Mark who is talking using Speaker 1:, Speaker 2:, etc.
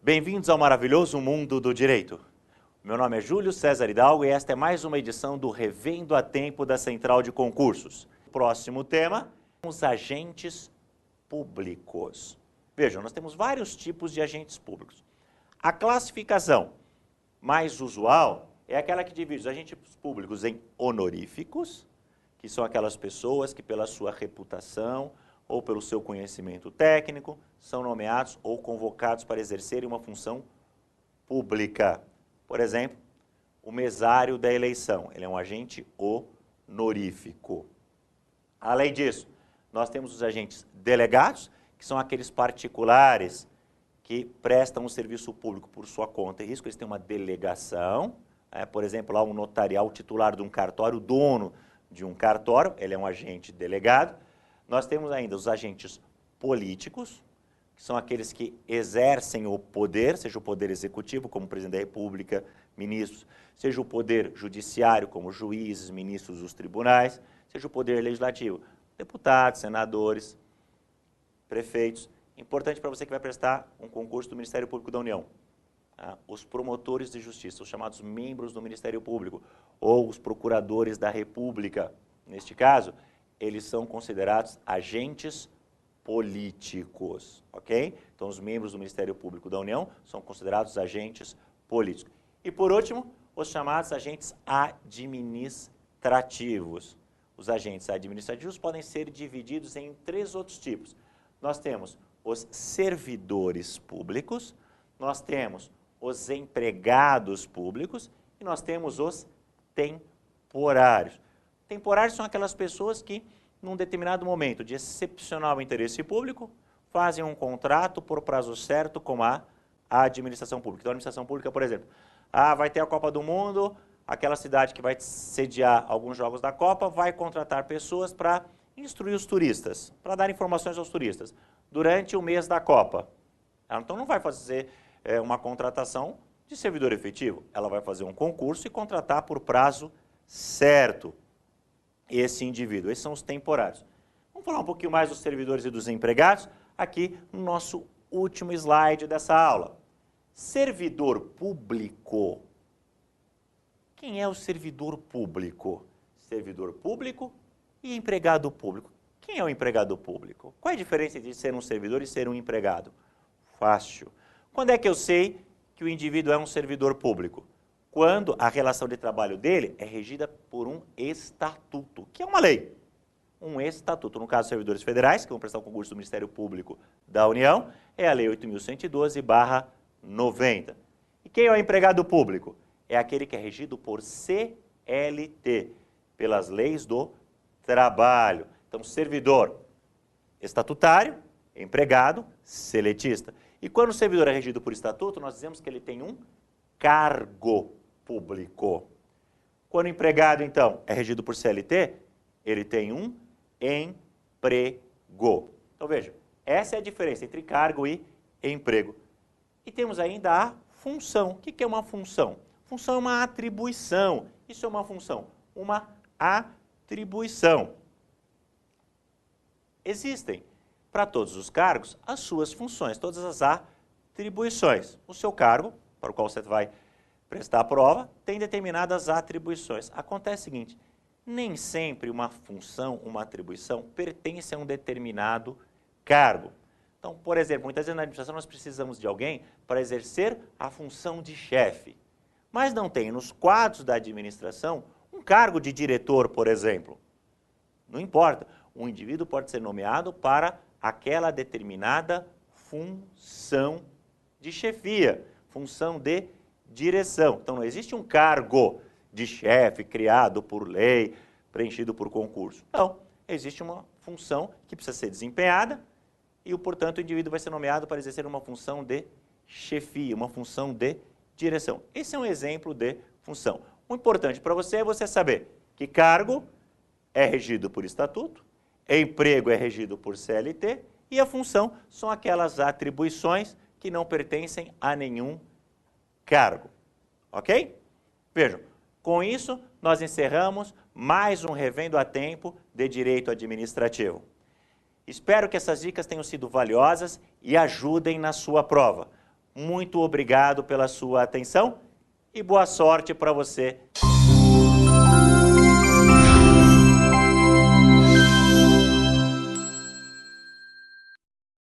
Speaker 1: Bem-vindos ao maravilhoso mundo do direito. Meu nome é Júlio César Hidalgo e esta é mais uma edição do Revendo a Tempo da Central de Concursos. Próximo tema, os agentes públicos. Vejam, nós temos vários tipos de agentes públicos. A classificação mais usual é aquela que divide os agentes públicos em honoríficos, que são aquelas pessoas que pela sua reputação ou pelo seu conhecimento técnico são nomeados ou convocados para exercerem uma função pública. Por exemplo, o mesário da eleição, ele é um agente honorífico. Além disso, nós temos os agentes delegados, que são aqueles particulares que prestam um serviço público por sua conta e risco, eles têm uma delegação, por exemplo, lá um notarial, o titular de um cartório, o dono de um cartório, ele é um agente delegado. Nós temos ainda os agentes políticos, que são aqueles que exercem o poder, seja o poder executivo, como o presidente da República, ministros, seja o poder judiciário, como juízes, ministros dos tribunais, seja o poder legislativo, deputados, senadores, prefeitos. Importante para você que vai prestar um concurso do Ministério Público da União. Os promotores de justiça, os chamados membros do Ministério Público, ou os procuradores da República, neste caso, eles são considerados agentes políticos, ok? Então, os membros do Ministério Público da União são considerados agentes políticos. E, por último, os chamados agentes administrativos. Os agentes administrativos podem ser divididos em 3 outros tipos. Nós temos os servidores públicos, nós temos os empregados públicos e nós temos os temporários. Temporários são aquelas pessoas que, num determinado momento de excepcional interesse público, fazem um contrato por prazo certo com a administração pública. Então, a administração pública, por exemplo, vai ter a Copa do Mundo, aquela cidade que vai sediar alguns jogos da Copa vai contratar pessoas para instruir os turistas, para dar informações aos turistas, durante o mês da Copa. Ela, então, não vai fazer uma contratação de servidor efetivo, ela vai fazer um concurso e contratar por prazo certo esse indivíduo. Esses são os temporários. Vamos falar um pouquinho mais dos servidores e dos empregados aqui no nosso último slide dessa aula. Servidor público. Quem é o servidor público? Servidor público e empregado público. Quem é o empregado público? Qual é a diferença entre ser um servidor e ser um empregado? Fácil. Quando é que eu sei que o indivíduo é um servidor público? Quando a relação de trabalho dele é regida por um estatuto, que é uma lei. Um estatuto, no caso, servidores federais, que vão prestar o concurso do Ministério Público da União, é a Lei 8.112/90. E quem é o empregado público? É aquele que é regido por CLT, pelas leis do trabalho. Então, servidor estatutário, empregado, seletista. E quando o servidor é regido por estatuto, nós dizemos que ele tem um cargo público. Quando o empregado, então, é regido por CLT, ele tem um emprego. Então, veja, essa é a diferença entre cargo e emprego. E temos ainda a função. O que é uma função? Função é uma atribuição. Isso é uma função, uma atribuição. Existem, para todos os cargos, as suas funções, todas as atribuições. O seu cargo, para o qual você vai prestar a prova, tem determinadas atribuições. Acontece o seguinte, nem sempre uma função, uma atribuição, pertence a um determinado cargo. Então, por exemplo, muitas vezes na administração nós precisamos de alguém para exercer a função de chefe, mas não tem nos quadros da administração um cargo de diretor, por exemplo. Não importa, um indivíduo pode ser nomeado para aquela determinada função de chefia, função de direção. Então, não existe um cargo de chefe criado por lei, preenchido por concurso. Não, existe uma função que precisa ser desempenhada e, portanto, o indivíduo vai ser nomeado para exercer uma função de chefia, uma função de direção. Esse é um exemplo de função. O importante para você é você saber que cargo é regido por estatuto, emprego é regido por CLT e a função são aquelas atribuições que não pertencem a nenhum cargo. Ok? Vejam, com isso nós encerramos mais um Revendo a Tempo de Direito Administrativo. Espero que essas dicas tenham sido valiosas e ajudem na sua prova. Muito obrigado pela sua atenção e boa sorte para você.